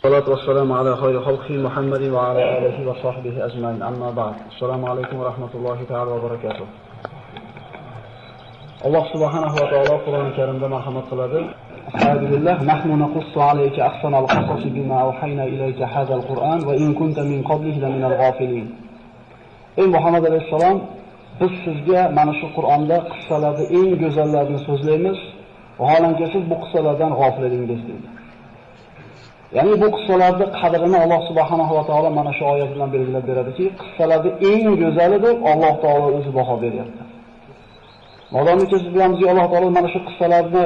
الصلاة والسلام على خير خلقه محمد وعلى آله وصحبه أجمعين أما بعد السلام عليكم ورحمة الله تعالى وبركاته. الله سبحانه وتعالى قرآن الكريم مرحمة قلده. أعوذ بالله نحن نقص عليك أحسن القصص بما أوحينا إليك هذا القرآن وإن كنت من قبله لمن الغافلين. Ey Muhammad alayhissalom, biz sizga mana shu Qur'onda qissalarning eng go'zallarini so'zlaymiz, vaholanki siz bu qissalardan g'ofil edingiz dedi. Ya'ni bu qissalarning qadrini Alloh subhanahu va taolo mana shu oyat bilan belgilab beradiki, qissalarning eng go'zali deb Alloh taolo o'zi baho beryapti. Modomiki siz bilan bizga Alloh taolo mana shu qissalarni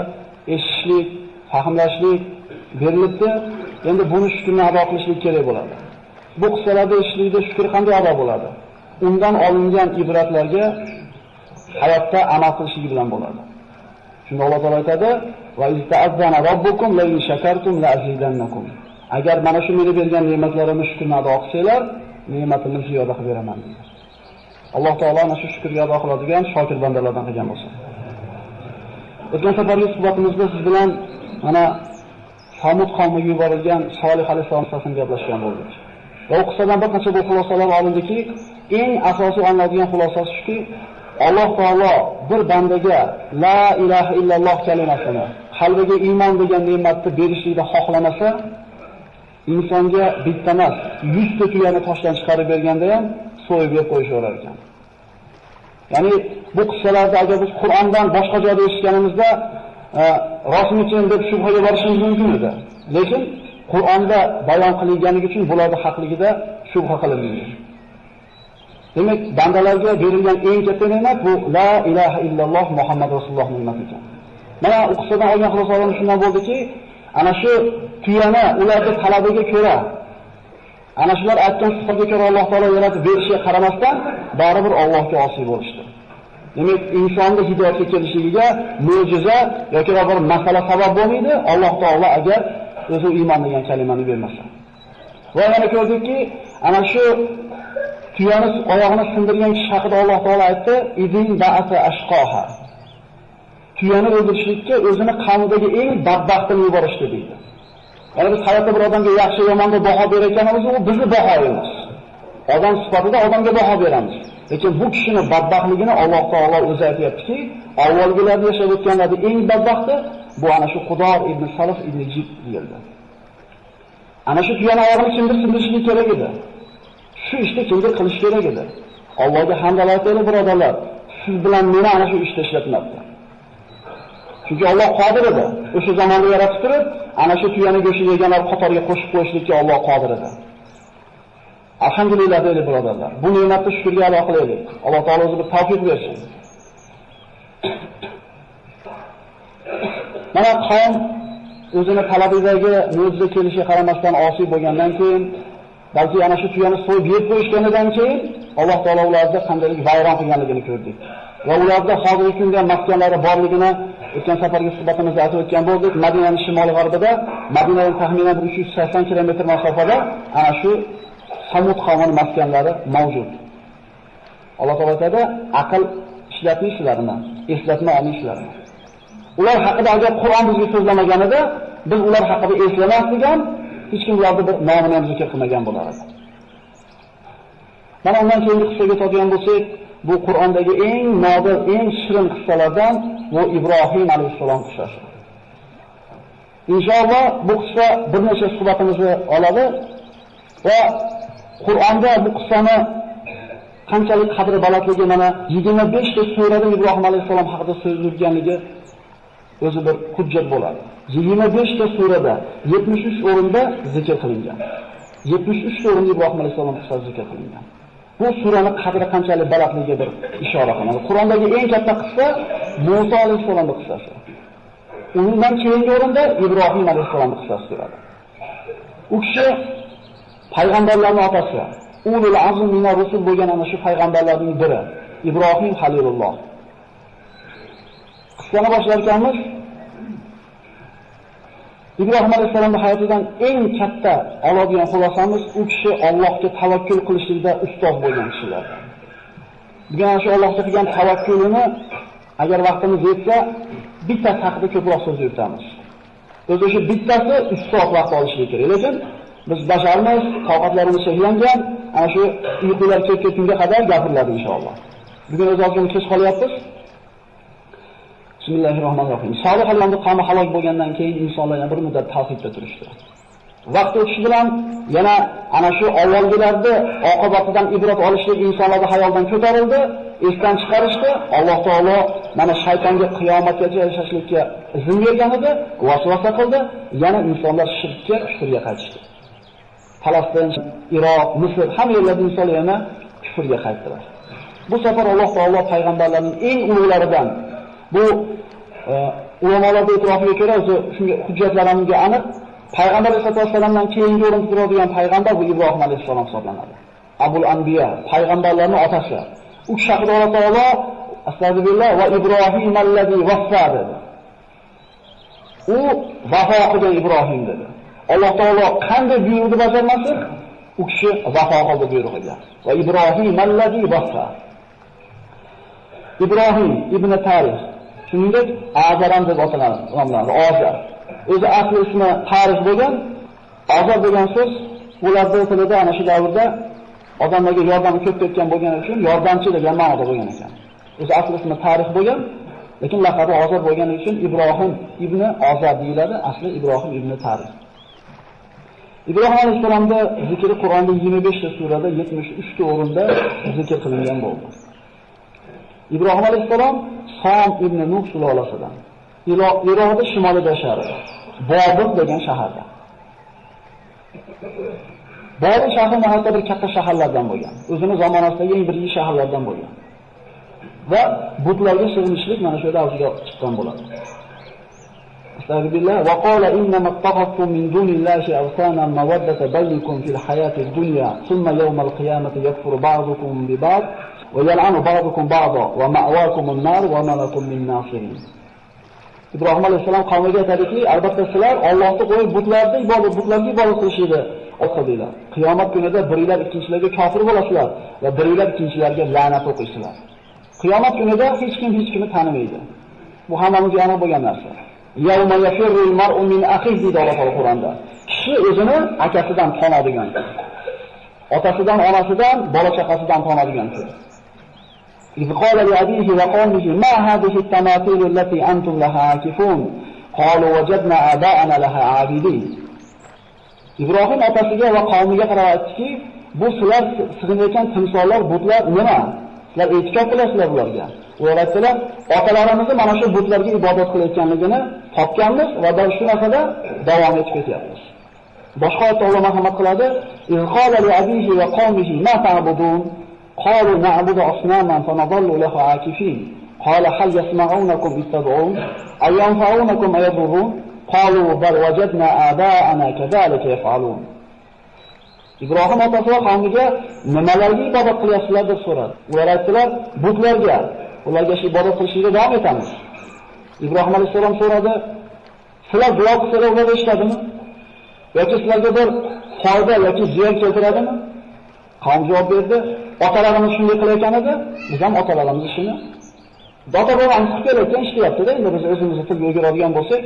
eshitishlik, fahmlashlik berilibdi, endi buni shukrni ado qilishlik kerak bo'ladi. Bu qissalarda eshitishlikda shukr qanday ado bo'ladi? Undan olingan ibratlarga hayotda amal qilishlik bilan bo'ladi. Shunda Alloh taolo aytadi: "Va izta'azzana robbukum la in shakartum la azidannakum." Agar mana shu menga bergan ne'matlarimni shukrni ado qilsanglar, ne'matimni ziyoda qilib beraman dedi. Alloh taolo ana shu shukrga ado qiladigan shokir bandalardan qilgan bo'lsin. O'tgan safargi suhbatimizda siz bilan mana Samud qavmiga yuborilgan Solih alayhisalom haqida gaplashgan bo'ldik. Va u qissadan bir qancha xulosalar olindiki, eng asosiy olinadigan xulosasi shuki, Alloh taolo bir bandaga la ilaha illalloh kalimasini, qalbiga iymon degan ne'matni berishlikni xohlamasa, insonga bitta emas, 100 ta tuyani toshdan chiqarib berganda ham so'yib yeb qo'yishaverar ekan. Ya'ni bu qissalarda agar biz Qur'ondan boshqa joyda eshitganimizda rostmikin deb shubhaga borishimiz mumkin edi. Lekin Qur'onda bayon qilinganligi uchun bularning haqligida shubha qilinmaydi. Demak, bandalarga berilgan eng katta ne'mat bu la ilaha illalloh Muhammad rasululloh ne'mati ekan. Mana u qissadan olgan xulosalarimiz shundan bo'ldiki, ana shu tuyani ularning talabiga ko'ra, ana shular aytgan sifatga ko'ra Alloh taolo yaratib berishiga qaramasdan, baribir Allohga osiy bo'lishdi. Demak, insonning hidoyatga kelishligiga mo'jiza yoki bir masala sabab bo'lmaydi, Alloh taolo agar o'zi iymon degan kalimani bermasa. Va yana ko'rdikki, ana shu tuyani oyog'ini sindirgan kishi haqida Alloh taolo aytdi: "Idin ba'ata ashqoha." Tuyani o'ldirishlikka o'zini qavmidagi eng badbaxtini yuborishdi deydi. Ya'ni biz hayotda bir odamga yaxshi yomonga baho berayotganimiz u bizning bahoyimiz. Odam sifatida odamga baho beramiz. Lekin bu kishining badbaxtligini Alloh taolo o'zi aytayaptiki, avvalgilarda yashab o'tganlarning eng badbaxti bu ana shu Xudor ibn Salaf ibn Jib deyildi. Ana shu tuyani oyog'ini kimdir sindirishlik kerak edi. Shu ishni kimdir qilish kerak edi. Allohga hamdlar aytaylik birodarlar. Siz bilan meni ana shu ishda ishlatmabdi. Chunki Alloh qodir edi. O'sha zamonda yaratib turib, ana shu tuyani go'shini yeganlar qatoriga qo'shib qo'yishlikka Alloh qodir edi. Alhamdulillah deylik birodarlar. Bu ne'matni shukrga ado qilaylik. Alloh taolo o'zi bir tavfiq bersin. Mana qavm o'zini talabidagi mo'jiza kelishiga qaramasdan osiy bo'lgandan keyin, balki ana shu tuyani so'yib yeb qo'yishganidan keyin Alloh taolo ularni qanday vayron qilganligini ko'rdik. Va ularda hozirgi kunda maskanlari borligini o'tgan safargi suhbatimizda aytib o'tgan bo'ldik. Madinaning shimol-g'arbida, Madinadan taxminan 380 kilometr masofada ana shu Samud qavmining maskanlari mavjud. Alloh taolo aytadi: "Aql ishlatmaysizlarmi? Eslatma olmaysizlarmi?" Ular haqida agar Qur'on bizga so'zlamaganida, biz ular haqida eslamasdik ham, hech kim ularni bir nomini ham zikr qilmagan bo'lar edi. Mana undan keyingi qissaga o'tadigan bo'lsak, bu Qur'ondagi eng nodir, eng shirin qissalardan bu Ibrohim alayhissalom qissasi. Inshaalloh bu qissa bir necha suhbatimizni oladi va Qur'onda bu qissani qanchalik qadri balandligi mana 25 ta surada Ibrohim alayhissalom haqida so'zlanganligi o'zi bir hujjat bo'ladi. 25 ta surada 73 o'rinda zikr qilingan. 73 ta o'rinda Ibrohim alayhissalom qissasi zikr qilingan. Bu suraning qadri qanchalik balandligiga bir ishora qiladi. Qur'ondagi eng katta qissa Musa alayhissalomning qissasi. Undan keyingi o'rinda Ibrohim alayhissalomning qissasi turadi. U kishi Пайгамбарларning otasi, ulul azm minar rusul bo'lgan ana shu payg'ambarlarning biri, Ibrohim Halilulloh. Qissani boshlar ekanmiz. Ibrohim alayhissalomning hayotidan eng katta oladigan xulosamiz u kishi Allohga tavakkul qilishlikda ustoz bo'lgan kishilar. Bugun ana shu Allohga qilgan tavakkulini agar vaqtimiz yetsa, bitta haqida ko'proq so'z yuritamiz. O'zi shu bittasi 3 soat vaqt olishi kerak. Lekin Biz basharmiz, toqatlarimiz cheklangan, ana shu uyqular kelib ketgunga qadar gapiriladi inshaalloh. Bugun o'z ozgina kech qolyapmiz. Bismillahirrohmanirrohim. Solihlarning qavmi halok bo'lgandan keyin insonlar yana bir muddat tavhidda turishdi. Vaqt o'tishi bilan yana ana shu avvalgilarda oqibatidan ibrat olishlik insonlarning hayoldan ko'tarildi, esdan chiqarishdi. Alloh taolo mana shaytonga qiyomatgacha yashashlikka izn bergan edi, vasvasa qildi, yana insonlar shirkka, kufrga qaytishdi. Falastin, Iroq, Misr hamma yerlarda insonlar yana kufrga qaytdilar. Bu safar Alloh taolo payg'ambarlarning eng ulug'laridan bu ulamolarning e'tirofiga ko'ra o'zi shunga hujjatlarimizga aniq Payg'ambar vasallamdan keyingi o'rinda turadigan payg'ambar bu Ibrohim A.s. hisoblanadi. Abul Anbiya, payg'ambarlarning otasi. U kishi haqida Alloh taolo astagfirullah va Ibrohim allazi vaffa dedi. U vafo qilgan Ibrohim dedi. Alloh taolo qanday buyruqni bajarmasin, u kishi vafo qildi buyrug'iga. Va Ibrohim allazi vaffa. Ibrohim ibn Tarix, shuningdek Azaram deb nomlanadi. Ozar. O'zi asli ismi Tarix bo'lgan, Ozar degan so'z ularning tilida ana shu davrda odamlarga yordam ko'p ketgan bo'lgani uchun yordamchi degan ma'noda bo'lgan ekan. O'zi asli ismi Tarix bo'lgan, lekin laqabi Ozar bo'lgani uchun Ibrohim ibn Ozar deyiladi, asli Ibrohim ibn Tarix. Ibrohim alayhisolamda zikri Qur'onda 25 ta surada 73 ta o'rinda zikr qilingan bo'ldi. Ibrohim alayhisalom Som ibn Nuh sulolasidan. Iroqda shimolida yashardi. Bobil degan shaharda. Bobil shahri nihoyatda bir katta shaharlardan bo'lgan. O'zini zamonasidagi eng birinchi shaharlardan bo'lgan. Va butlarga sig'inishlik mana shu davriga chiqqan bo'ladi. Astagfirullah va qala inna mattaqattum min dunillahi awsana mawaddata baynikum fil hayati dunya thumma yawmal qiyamati yakfuru ba'dukum bi ba'd va yal'anu ba'dukum ba'da va ma'wakum an-nar va ma lakum min nasirin. Ibrohim alayhisalom qavmiga aytadiki, albatta sizlar Allohni qo'yib butlarga ibodat qilishingni o'qidinglar. Qiyomat kunida biringlar ikkinchilarga kofir bo'lasizlar va biringlar ikkinchilarga la'nat o'qiysizlar. Qiyomat kunida hech kimni tanimaydi. Bu hammamizga aniq bo'lgan narsa. Yawma yafirrul mar'u min akhihi deydi Alloh Qur'onda. Kishi o'zini akasidan tonadigan. Otasidan, onasidan, bola chaqasidan tonadigan kun. إذ قال لأبيه وقومه ما هذه التماثيل التي أنتم لها عاكفون قالوا وجدنا آباءنا لها عابدين. İbrahim otasiga va qavmiga qarab aytdiki, bu sizlar sig'inayotgan timsollar, butlar nima? Sizlar e'tikof qilasizlar bularga. Ular aytdilar, otalarimizni mana shu butlarga ibodat qilayotganligini topganmiz va shu narsada davom etib ketyapmiz. Boshqa oyatda Alloh marhamat qiladi, إذ قال لأبيه وقومه ما تعبدون قالوا نعبد أصناما فنظل لها عاكفين قال هل يسمعونكم إذ تدعون أو ينفعونكم أو يضرون قالوا بل وجدنا آباءنا كذلك يفعلون. İbrahim otasi va qavmiga nimalarga ibodat qilyapsizlar deb so'radi. Ular aytdilar, butlarga, ularga ibodat qilishga davom etamiz. Ibrohim alayhisalom so'radi, sizlar duo qilsalar ular eshitadimi? Yoki sizlarga bir foyda yoki ziyon keltiradimi? Qavm javob berdi, otalarimiz shunday qilayotgan edi, biz ham otalarimiz shuni ota-bobamiz qilib kelayotgan ish qilyapti-da, endi biz o'zimizni tilga o'giradigan bo'lsak,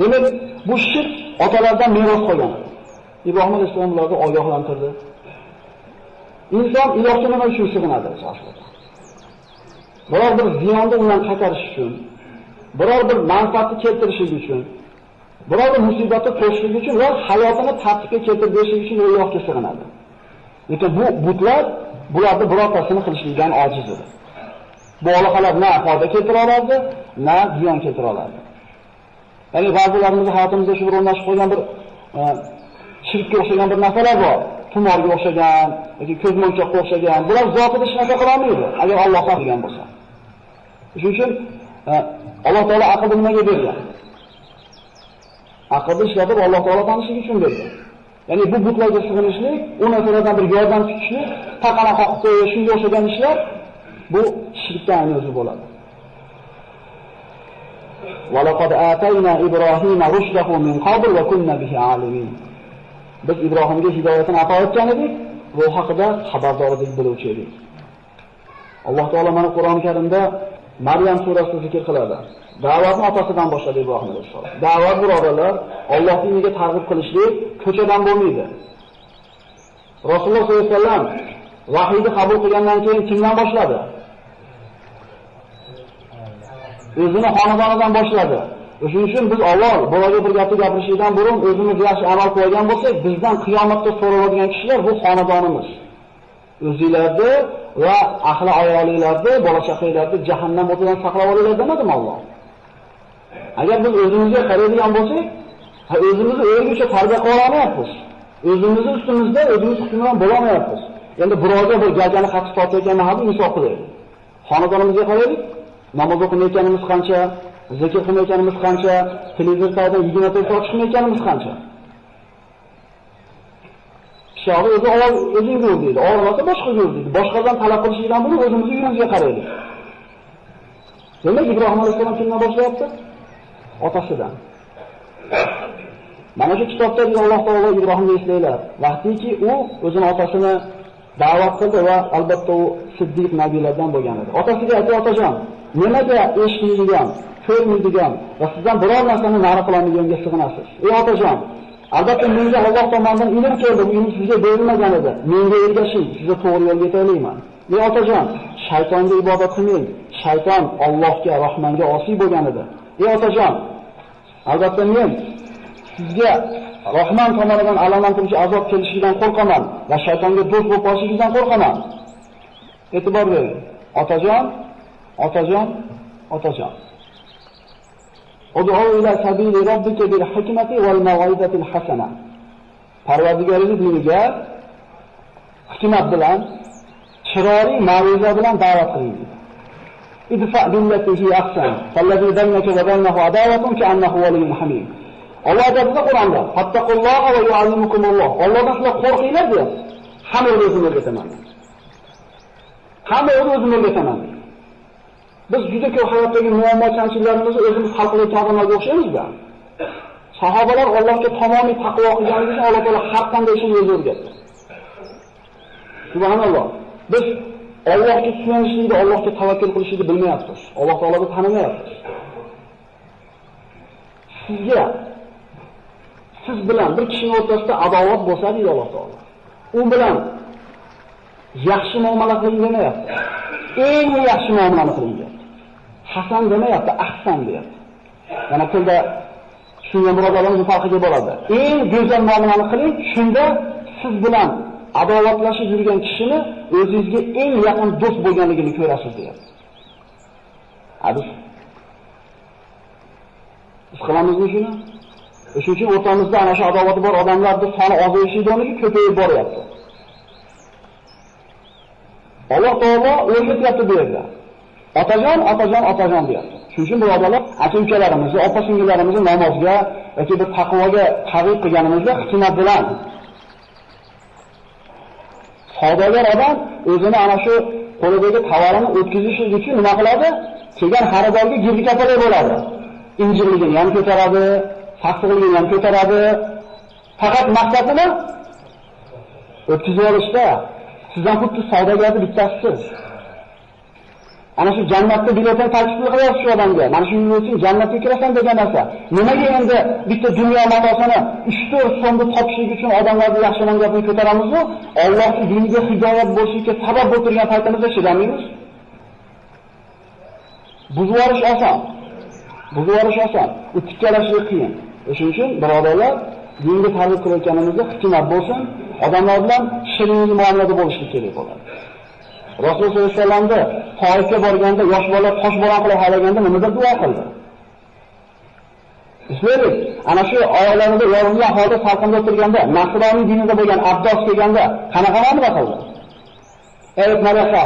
demak, bu shirk otalardan meros qolgan. Ibrohim alayhisalom ularni ogohlantirdi. Inson ilohga nima uchun sig'inadi aslida? Biror bir ziyonni undan qaytarish uchun, biror bir manfaatni keltirish uchun, biror bir musibatni to'sishlik uchun va hayotini tartibga keltirib berish uchun ilohga sig'inadi. Lekin bu butlar bularni birortasini qilishlikdan ojiz edi. Bu aloqalar na foyda keltira oladi, na ziyon keltira oladi. Ya'ni ba'zilarimiz hayotimizda shu o'rnashib qo'ygan bir shirkka o'xshagan bir narsalar bor. Tumorga o'xshagan yoki ko'zmonchoqqa o'xshagan. Bular zotida hech narsa qila olmaydi, agar Alloh xohlagan bo'lsa. Shuning uchun Alloh taolo aqlni nimaga bergan? Aqlni ishlatib Alloh taolo tanishlik uchun bergan. Ya'ni bu butlarga sig'inishlik, u narsalardan bir yordam kutishlik, taqana qoqib qo'yish, shunga o'xshagan ishlar bu shirkdan o'zi bo'ladi. Va laqad atayna Ibrohima rushdahu min qabl va kunna bihi alimin. Biz Ibrohimga hidoyatini ato etgan edik, bu haqida xabardor edik, biluvchi edik. Alloh taolo mana Qur'oni Karimda Maryam surasida zikr qiladi. Da'vatni otasidan boshladi Ibrohim alayhisalom. Da'vat birodarlar, Alloh diniga targ'ib qilishlik ko'chadan bo'lmaydi. Rasululloh sollallohu alayhi vasallam vahiyni qabul qilgandan keyin kimdan boshladi? O'zini xonadonidan boshladi. Shuning uchun biz avval bolaga bir gapni gapirishdan burun o'zimiz yaxshi amal qilgan bo'lsak, bizdan qiyomatda so'raladigan kishilar bu xonadonimiz. O'zingizlarni va ahli ayolinglarni, bola chaqanglarni jahannam o'tidan saqlab olinglar demadimi Alloh? Agar biz o'zimizga qaraydigan bo'lsak, o'zimizni o'rnicha tarbiya qila olmayapmiz. O'zimizni ustimizda o'zimiz hukmron bo'la olmayapmiz. Endi birovga bir gajani qattiq tortayotgan mahali misol qilaylik. Xonadonimizga qaraylik, namoz o'qimayotganimiz qancha, zikr qilmayotganimiz qancha, televizorda 24 soat chiqmayotganimiz qancha. Sho'g'i o'zi o'zing ko'r deydi, og'rimasa boshqa ko'r deydi. Boshqadan talab qilishdan buni o'zimizning uyimizga qaraylik. Demak, Ibrohim alayhisalom kimdan boshlayapti? Otasidan. Mana shu kitobda Alloh taolo Ibrohimni eslaylar. Vaqtiki u o'zining otasini da'vat qildi va albatta u siddiq nabiylardan bo'lgan edi. Otasiga aytdi: "Otajon, nimaga eshitmaydigan, ko'rmaydigan va sizdan biror narsani nari qilolmaganiga sig'inasiz? Ey otajon, albatta menga Alloh tomonidan ilm keldi, bu ilm sizga berilmagan edi. Menga ergashing, sizni to'g'ri yo'lga yetaklayman. Ey otajon, shaytonga ibodat qilmang. Shayton Allohga, Rahmonga osiy bo'lgan edi. Ey otajon, albatta men sizga Rahmon tomonidan alamlantiruvchi azob kelishidan qo'rqaman va shaytonga do'st bo'lib qolishingizdan qo'rqaman." E'tibor bering. Otajon. Ud'u ila sabili robbika bil hikmati wal maw'izatil hasana. Parvardigoringiz diniga hikmat bilan, chiroyli ma'ruza bilan da'vat qiling. Idfa billati hi ahsan, fallazi baynaka va baynahu adawatun ka'annahu waliyyun hamim. Alloh aytadi Qur'onda: "Fattaqulloha va yu'allimukumulloh." Allohdan sizlar qo'rqinglar deyapti. Hamma o'zini o'rgataman. Biz juda ko'p hayotdagi muammo kamchiliklarimizni o'zimiz hal qilayotgan odamlarga o'xshaymiz-da. Sahobalar Allohga tamomiy taqvo qilganligini Alloh taolo har qanday ishni o'rgatdi. Subhanalloh. Biz Allohga suyanishlikni, Allohga tavakkul qilishlikni bilmayapmiz. Alloh taoloni tanimayapmiz. Siz bilan bir kishining o'rtasida adovat bo'lsa, deydi Alloh taolo, u bilan yaxshi muomala qiling demayapti. Eng yaxshi muomalani qiling deyapti. Hasan demayapti, ahsan deyapti. Mana tilda tushungan birodarlarimiz farqiga bo'ladi. Eng go'zal muomalani qiling, shunda siz bilan adovatlashib yurgan kishini o'zingizga eng yaqin do'st bo'lganligini ko'rasiz deyapti. Hadis. Biz qilamizmi shuni? Shuning uchun o'rtamizda ana shu adovati bor odamlarning soni ozayishida o'rniga ko'payib boryapti. Alloh taolo o'rgatyapti bu yerda. Otajon deyapti. Shuning uchun birodarlar, aka-ukalarimizni, opa-singillarimizni namozga yoki bir taqvoga targ'ib qilganimizda hikmat bilan savdogar odam o'zini ana shu qo'lidagi tovarini o'tkazish uchun nima qiladi? Kelgan xaridorga girdi kapalak bo'ladi. Injirligini ham ko'taradi, sassiqligini ham ko'taradi. Faqat maqsad nima? O'tkazib olishda. Sizdan xuddi savdogarning bittasisiz. Ana shu jannatda biletini taklif qilyapsiz shu odamga. Mana shu yo'l uchun jannatga kirasan degan narsa. Nimaga endi bitta dunyo matosini 3-4 so'mda topishlik uchun odamlarni yaxshiman gapini ko'taramiz-ku? Allohning diniga hidoyat bo'lishiga sabab bo'lib turgan paytimizda chidamaymiz. Buzib olish oson. U tikkalashlik qiyin. Shuning uchun birodarlar, dinga targ'ib qilayotganimizda hikmat bo'lsin, odamlar bilan shirin muomalada bo'lishlik kerak bo'ladi. Rasululloh sollallohu alayhi vasallamda Toifga borganda yosh bola toshbo'ron qilib haylaganda nimadir duo qildi. Eslaylik, ana shu oilalarida yorilgan holda salqinda o'tirganda, Nasroniy dinida bo'lgan Abdulloh kelganda qanaqa muomala qildi? Ey malaka,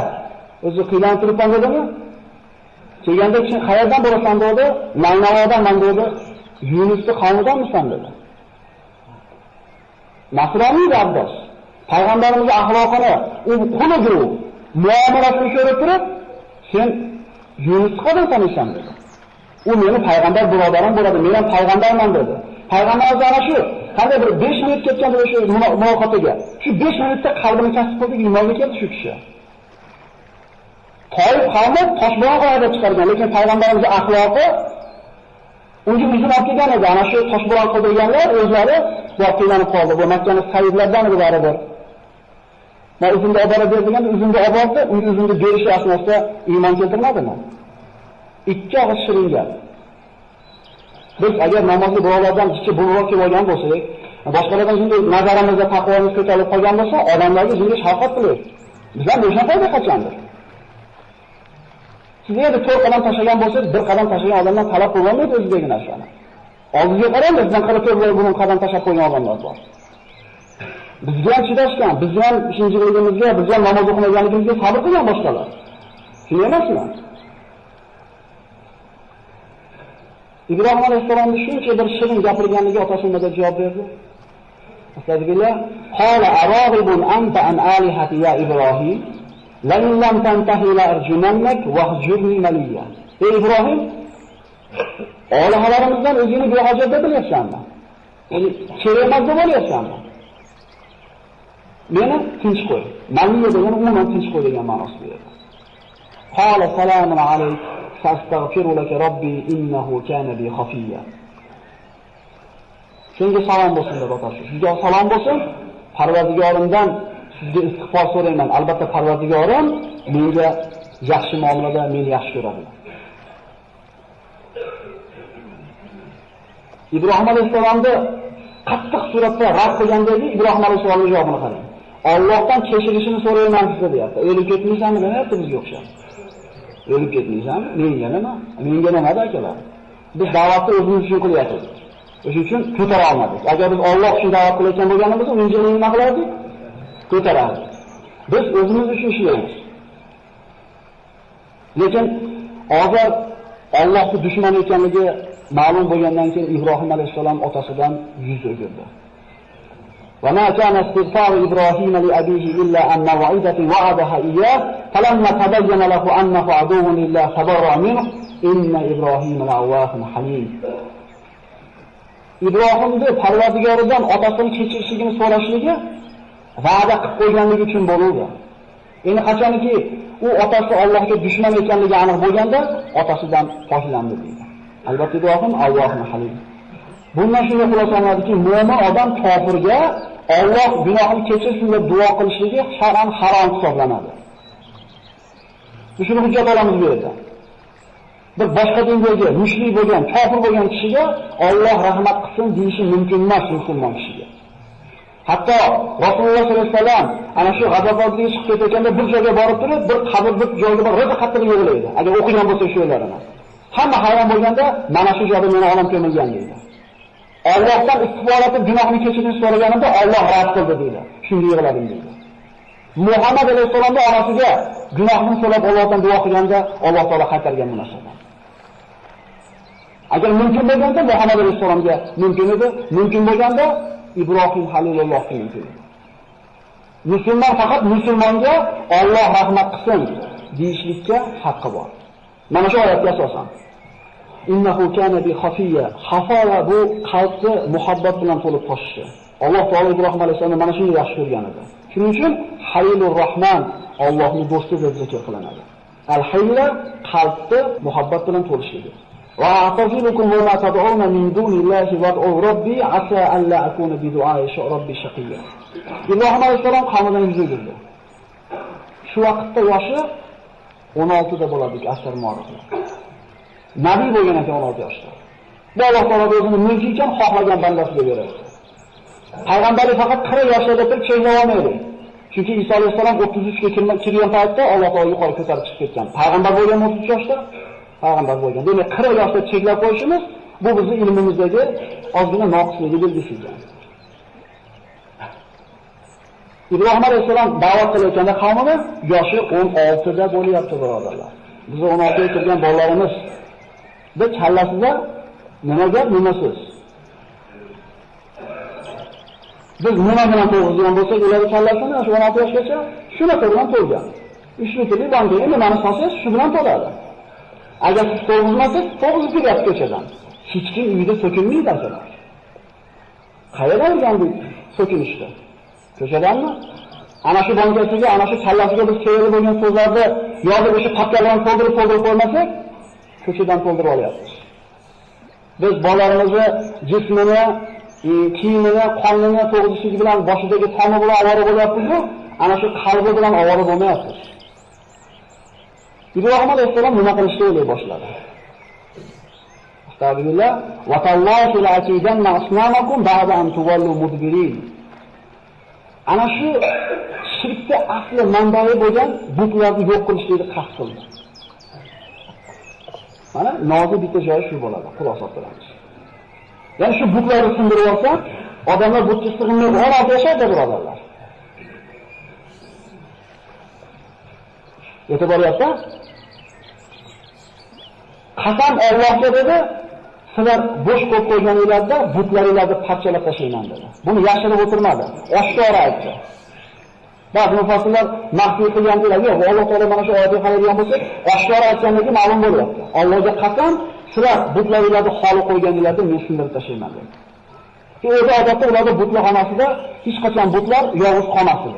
o'zi qiylanib turibman dedimi? Kelganda kishi qayerdan bo'lasan dedi? Naynavodan dedi. Yunusni qavmidanmisan dedi. Nasroniy Abdulloh Payg'ambarimiz axloqini, u quldir, muomalasini ko'rib turib, sen Yunusni qanday taniysan dedi. U meni payg'ambar birodarim bo'ladi, men ham payg'ambarman dedi. Payg'ambarimiz ana shu qanday bir 5 minut ketgan o'sha muloqotiga. Shu 5 minutda qalbini kasb qildi, iymonga keldi shu kishi. Toyib qavmi toshbo'ron qo'yib chiqargan, lekin payg'ambarimizning axloqi unga uzun olib kelgan edi. Ana shu toshbo'ron qilganlar o'zlari voqealanib qoldi. Bu Makkaning sayyidlardan edi baribir. Va uzunga olib borib berganda uzunga olib bordi, unga uzunga berishi asnosida iymon keltirmadimi? Ikki og'iz shirin gap. Biz agar namozli birovlardan ichki bulg'or kelib olgan bo'lsak, boshqalardan shunday nazarimizda taqvomiz ko'tarilib qolgan bo'lsa, odamlarga shunga shafqat qilaylik. Bizlar nima foyda qachondir? Sizga de 4 qadam tashlagan bo'lsangiz, 1 qadam tashlagan odamdan talab qilolmaydi o'zidagi narsani. Oldinga qarang, bizdan qara 4 qadam tashlab qo'ygan odamlar bor. Bizga ham chidashgan, bizga ham shinjiligimizga, bizga ham namoz o'qimaganligimizga sabr qilgan boshqalar. Shuni emasmi? Ibrohim alayhissalomning shuncha bir shirin gapirganligiga otasi nima javob berdi? Astagfirullah. Qala aragibun anta an alihati ya Ibrohim, la in lam tantahi la arjumannak wahjurni maliya. Ey Ibrohim, olihalarimizdan o'zingni behojat deb bilyapsanmi? Ya'ni kerak emas deb olyapsanmi? Meni tinch qo'y. Maliya degan umuman tinch qo'y degan ma'nosida berdi. Qala salamun alayk. Astaghfiru laka robbi innahu kana bi khafiya. Senga salom bo'lsin deb otasi. Sizga salom bo'lsin. Parvardigorimdan sizga istig'for so'rayman. Albatta Parvardigorim menga yaxshi muomalada meni yaxshi ko'radi. Ibrohim alayhissalomni qattiq suratda rad qilgandagi Ibrohim alayhissalomning javobini qarang. Allohdan kechirishini so'rayman sizga deyapti. O'lib ketmaysanmi demayapti bizga o'xshab. O'lib ketmaysan, menga nima? Menga nima akalar? Biz da'vatni o'zimiz uchun qilyapmiz. O'shuning uchun ko'tara olmadik. Agar biz Alloh uchun da'vat qilayotgan bo'lganimizda, unga nima qilardik? Ko'tarardik. Biz o'zimiz uchun ishlaymiz. Lekin hozir Allohning dushman ekanligi ma'lum bo'lgandan keyin Ibrohim alayhissalom otasidan yuz o'girdi. وما كان استغفار إبراهيم لأبيه إلا أن موعدة وعدها إياه فلما تبين له أنه عدو لله تبرأ منه إن إبراهيم لأواه حليم. İbrahim'de Parvardigoridan otasini kechirishligini so'rashligi va'da qilib qo'yganligi uchun bo'ldi. Endi qachonki u otasi Allohga dushman ekanligi aniq bo'lganda otasidan poklanadi deydi. Albatta Ibrohim Allohni halim. Bundan shunga xulosalanadiki, mo'min odam kofirga Alloh gunohini kechirsin deb duo qilishligi shar'an harom hisoblanadi. Shuni hujjat olamiz bu yerda. Bir boshqa dindagi mushrik bo'lgan, kofir bo'lgan kishiga Alloh rahmat qilsin deyishi mumkin emas musulmon kishiga. Hatto Rasululloh sollallohu alayhi vasallam ana shu g'azabotligiga chiqib ketayotganda bir joyga borib turib, bir qabr bir joyga borib ro'za qattiq yig'laydi. Agar o'qigan bo'lsa shu yerlarni. Hamma hayron bo'lganda mana shu joyda meni olam ko'milgan deydi. Allohdan istiqbolatib gunohni kechirishni so'raganimda Alloh rad qildi deydi. Shunga yig'ladim deydi. Muhammad alayhisolamning onasiga gunohni so'rab Allohdan duo qilganda Alloh taolo qaytargan bu narsani. Agar mumkin bo'lganda Muhammad alayhisolamga mumkin edi, mumkin bo'lganda Ibrohim Halilullohga mumkin edi. Musulmon faqat musulmonga Alloh rahmat qilsin deyishlikka haqqi bor. Mana shu oyatga asosan innahu kana bi khafiya. Xafola bu qalbni muhabbat bilan to'lib toshishi. Alloh taolo Ibrohim alayhisolamni mana shuni yaxshi ko'rgan edi. Shuning uchun Halilur Rahman Allohning do'sti deb zikr qilinadi. Al-Hayla qalbni muhabbat bilan to'lishligi. Va atazilukum wa ma tad'una min dunillahi wad'u robbi asa an la akuna bi du'ai robbi shaqiyya. Ibrohim alayhisolam qavmidan yuz o'girdi. Shu vaqtda yoshi 16 da bo'ladi asr muoriflar. Nabiy bo'lgan ekan 16 yoshda. Bu Alloh taolo o'zini mulki ekan xohlagan bandasiga beradi. Payg'ambarlik faqat 40 yoshda turib cheklab olmaydi. Chunki Iso alayhisalom 33 ga kirgan paytda Alloh taolo yuqori ko'tarib chiqib ketgan. Payg'ambar bo'lgan 33 yoshda, payg'ambar bo'lgan. Demak 40 yoshda cheklab qo'yishimiz bu bizning ilmimizdagi ozgina noqisligi belgisi ekan. Ibrohim alayhisalom da'vat qilayotganda qavmini yoshi 16 da bo'lyapti birodarlar. Biz 16 ga kirgan bolalarimiz da kallasida nima gap, nima so'z. Biz nima bilan to'g'izgan bo'lsak, ularning kallasini shu 16 yoshgacha shunaqa bilan to'lgan. 3 litrli bankaga nimani solsangiz shu bilan to'ladi. Agar siz to'g'izmasangiz, to'g'izib ketasiz ko'chadan. Hech kim uyida so'kinmaydi akalar. Qayerdan o'rgandik so'kinishni? Ko'chadanmi? Ana shu bankasiga, ana shu kallasiga biz kerak bo'lgan so'zlarni yo'lda o'sha papkalarni to'ldirib qo'ymasak, ko'chadan to'ldirib olyapmiz. Biz bolalarimizni jismini, kiyimini, qonini to'g'rishligi bilan boshidagi toni bilan ovora bo'lyapmiz-ku, ana shu qalbi bilan ovora bo'lmayapmiz. Иброхим А.с. nima qilishni o'ylay boshladi. Astagfirullah va tallahi la'akidanna asnamakum ba'da an tuwallu mudbirin. Ana shu shirkda asli manbai bo'lgan butlarni yo'q qilishni qasd qildi. Mana nozik bitta joyi shu bo'ladi, xulosa qilamiz. Ya'ni shu butlarni sindirib olsa, odamlar butga sig'inmay orada yashaydi, birodarlar. E'tiboryapti? Qasam Allohga dedi, sizlar bo'sh qo'yib qo'yganinglarda butlaringlarni parchalab tashlayman dedi. Buni yashirib o'tirmadi, oshkora aytdi. Ba'zi mufassirlar maxfiy qilgan deylar, yo'q, Alloh taolo mana shu oyatga qaraydigan bo'lsak, oshkora aytganligi ma'lum bo'lyapti. Allohga qasam, sizlar butlaringlarni xoli qo'yganinglarda men sindirib tashlayman dedi. O'zi odatda ularda butlar xonasida hech qachon butlar yolg'iz qolmasdi.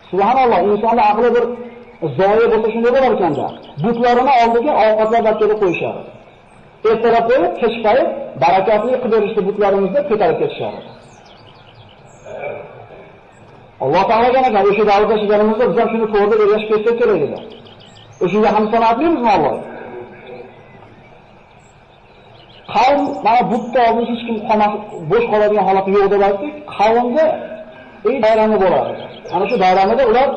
Subhanalloh, insonlar aqli bir zoya bo'lsa shunday bo'lar ekanda. Butlarini oldiga ovqatlar daftarga qo'yishar. Ertalab qo'yib, kech payt barakatli qilib berishdi butlarimizni ko'tarib ketishar. Alloh taolaga agar o'sha davrda yashaganimizda biz ham shuni to'g'ri o'rgashib ketsak kerak edi. O'shunga ham sanoatlimizmi Alloh? Qavm mana butda oldiga hech kim bo'sh qoladigan holati yo'q deb aytdik. Qavmga bayrami bo'ladi. Ana shu bayramda ular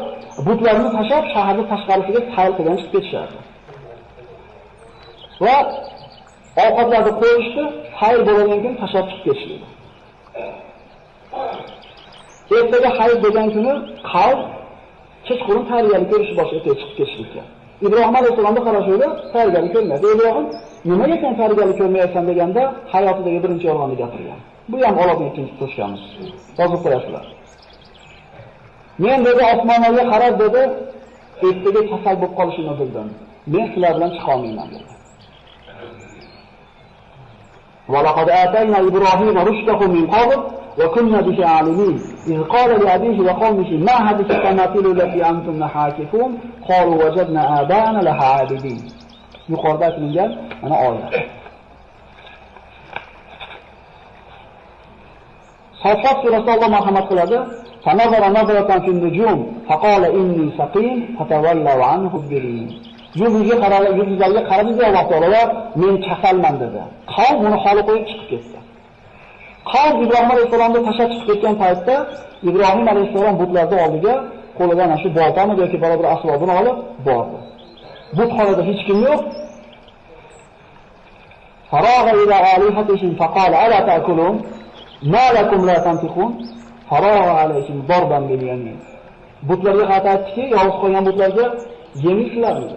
butlarni tashlab shaharning tashqarisiga sayl qilib chiqib ketishardi. Va ovqatlarni qo'yishdi, sayl bo'lgan kun tashlab chiqib ketishdi. Ertaga hayit degan kuni qavm kechqurun tayyorgarlik ko'rish boshlab chiqib ketishdi. Иброхим A.s. qarashuvda tayyorgarlik ko'rmadi. Иброхим nimaga sen tayyorgarlik ko'rmayapsan deganda hayotidagi birinchi yolg'onni gapirgan. Bu ham Allohning ikkinchi to'shganimiz. Yozib qo'yasizlar. Men dedi osmonlarga qarab dedi, ertaga kasal bo'lib qolishini bildim. Men sizlar bilan chiqa olmayman dedi. Va laqad atayna Ibrohima rushdahu min qabl va kunna bihi alimin. Iz qala li abihi va qawmihi ma hadhihi tamathil allati antum hakifun qalu wajadna abana laha abidin. Yuqorida aytilgan mana oyat. Safat surasida Alloh marhamat qiladi. فنظر نظرة في النجوم فقال إني سقيم فتولوا عنه مدبرين. Yulduzlarga qaradi Alloh taolo, men kasalman dedi. Qavm uni xoli qo'yib chiqib ketdi. Qavm Ibrohim alayhisolamni tashlab chiqib ketgan paytda Ibrohim alayhisolam butlarning oldiga qo'lida ana shu boltani yoki biror bir asbobini olib bordi. Butxonada hech kim yo'q. Faragha ila alihatihim faqala ala ta'kulun ma lakum la tantiqun. Faragha alayhim darban bil yamin. Butlarga qaytadiki, yolg'iz qolgan butlarga yemisizlar dedi.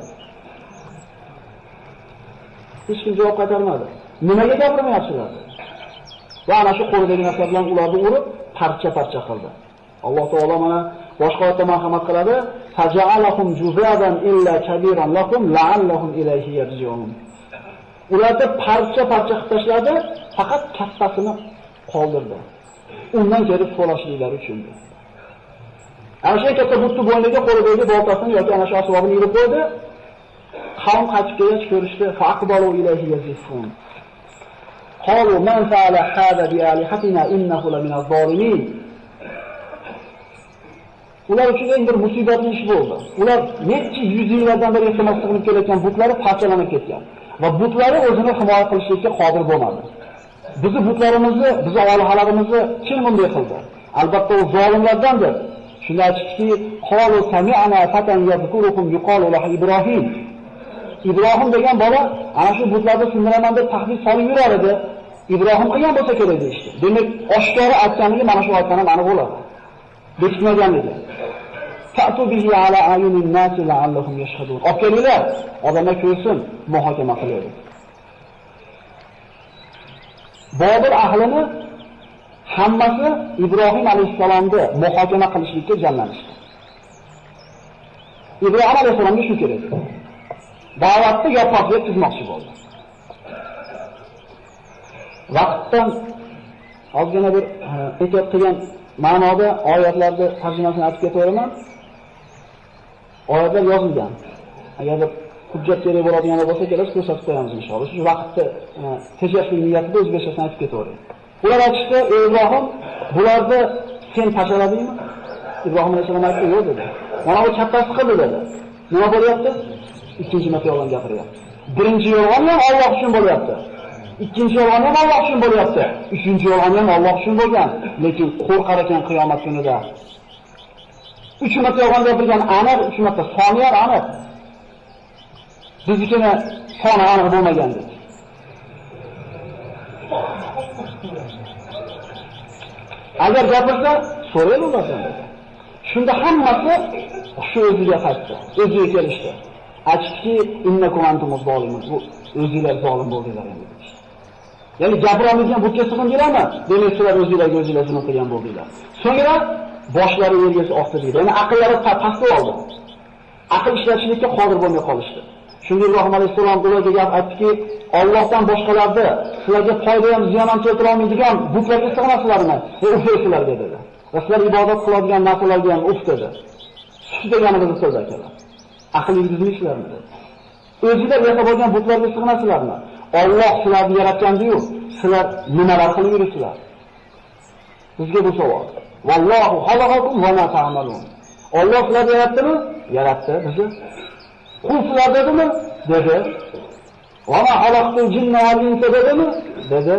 Hech kim javob qaytarmadi. Nimaga gapirmayapsizlar? Va ana shu qo'lidagi narsa bilan ularni urib, parcha-parcha qildi. Alloh taolo mana boshqa oyatda marhamat qiladi. Faja'alahum juzadan illa kabiran lakum la'allahum ilayhi yarji'un. Ularni parcha-parcha qilib tashladi, faqat kattasini qoldirdi. Undan kelib so'rashliklari uchun. Ana shu katta butni bo'yniga qo'lidagi boltasini yoki ana shu asbobini yurib qo'ydi. Qavm qaytib kelib ko'rishdi. Faqbalu ilayhi yazifun. Qalu man fa'ala hada bi alihatina innahu la min az-zalimin. Ular uchun eng bir musibatli ish bo'ldi. Ular necha yuz yillardan beri iltimos qilib kelayotgan butlari parchalanib ketgan va butlari o'zini himoya qilishga qodir bo'lmadi. Bizi butlarimizni, bizi olihalarimizni kim bunday qildi? Albatta u zolimlardandir. Shunday aytdiki, qalu sami'na fatan yadhkurukum yuqalu lahu Ibrohim. Ibrohim degan bola ana shu butlarni sindiraman deb tahdid solib yurar edi. Ibrohim qilgan bo'lsa kerak deydi. Demak, oshkora aytganligi mana shu oyatdan aniq bo'ladi. Bekitmaganligi. Fa'tu bihi ala ayunin nas la'allahum yashhadun. Okelinglar, odamlar ko'rsin, muhokama qilaylik. Bobur ahlini hammasi Ibrohim alayhisalomni muhokama qilishlikka jamlanishdi. Ibrohim alayhisalomga shu kerak. Da'vatni yopiqga tuzmoqchi bo'ldi. Vaqtdan ozgina bir ehtiyot qilgan ma'noda oyatlarni tarjimasini aytib ketaveraman. oyatlar yozilgan. Agar hujjat kerak bo'ladigan bo'lsa, kelib ko'rsatib qo'yamiz inshaalloh. Shu vaqtda tejashlik niyatida o'zbekchasini aytib ketaveray. Ular aytishdi, "Ey Ibrohim, bularni sen tashaladingmi?" Ibrohim alayhisalom aytdi, "Yo'q" dedi. Mana bu kattasi qildi dedi. Nima bo'lyapti? Ikkinchi marta yolg'on gapiryapti. Birinchi yolg'on ham Alloh uchun bo'lyapti. Ikkinchi yolg'on ham Alloh uchun bo'lyapti. Uchinchi yolg'on ham Alloh uchun bo'lgan, lekin qo'rqar ekan qiyomat kunida. 3 marta yolg'on gapirgan aniq, 3 marta soni ham aniq. Biznikini soni aniq bo'lmagan dedi. Agar gapirsa, so'raydi ulardan dedi. Shunda hammasi shu o'ziga qaytdi, o'ziga kelishdi. Aytdiki, "Innakum antumuz zolimun." Bu o'zingizlar zolim bo'ldinglar endi. Ya'ni gapirolmaydigan bu kesin bilaman. Demak, sizlar o'zingizlarga zulm qilgan bo'ldinglar. So'ngra boshlari yerga ostida deydi. Ya'ni aqllari pastga oldi. Aql ishlatishlikka qodir bo'lmay qolishdi. Shunda Ibrohim alayhisalom ularga gap aytdiki, "Allohdan boshqalarni sizlarga foyda ham ziyon ham keltira olmaydigan butlarga sig'inasizlarmi? Uflaysizlarga" dedi. Va sizlar ibodat qiladigan narsalarga ham uf dedi. Shu deganimizni so'z aytdilar. Aqlingizni ishlarmi dedi. O'zingizlar yasab olgan butlarga sig'inasizlarmi? Alloh sizlarni yaratgandi-yu, sizlar nimalar qilib yuribsizlar? Bizga bu savol. Vallohu xalaqakum va ma ta'malun. Alloh sizlarni yaratdimi? Yaratdi bizni. Qul sizlar dedimi? Dedi. Va ma xalaqtul jinna val insa dedimi? Dedi.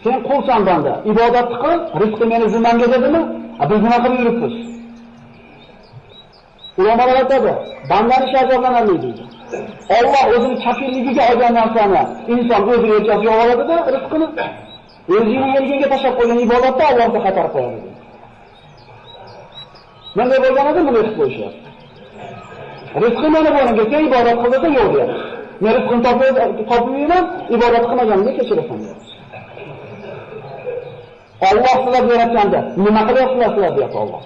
Sen qulsan banda, ibodat qil, rizqi meni zimmamga dedimi? Biz nima qilib yuribmiz? Ulamolar aytadi, bandani shajorlanadi deydi. Alloh o'zini kafilligiga olgan narsani inson o'ziga yetkazib oladi-da, rizqini. O'zining yerga tashlab qo'ygan ibodatda Allohga xatar qo'yadi. Menga bo'lganida buni aytib qo'yishyapti. Rizqi mana bo'lgan, sen ibodat qilsa yo'q deyapti. Men rizqini topmayman, ibodat qilmaganimga kechirasan deyapti. Alloh sizlarni yaratganda nima qilyapsizlar deyapti Alloh.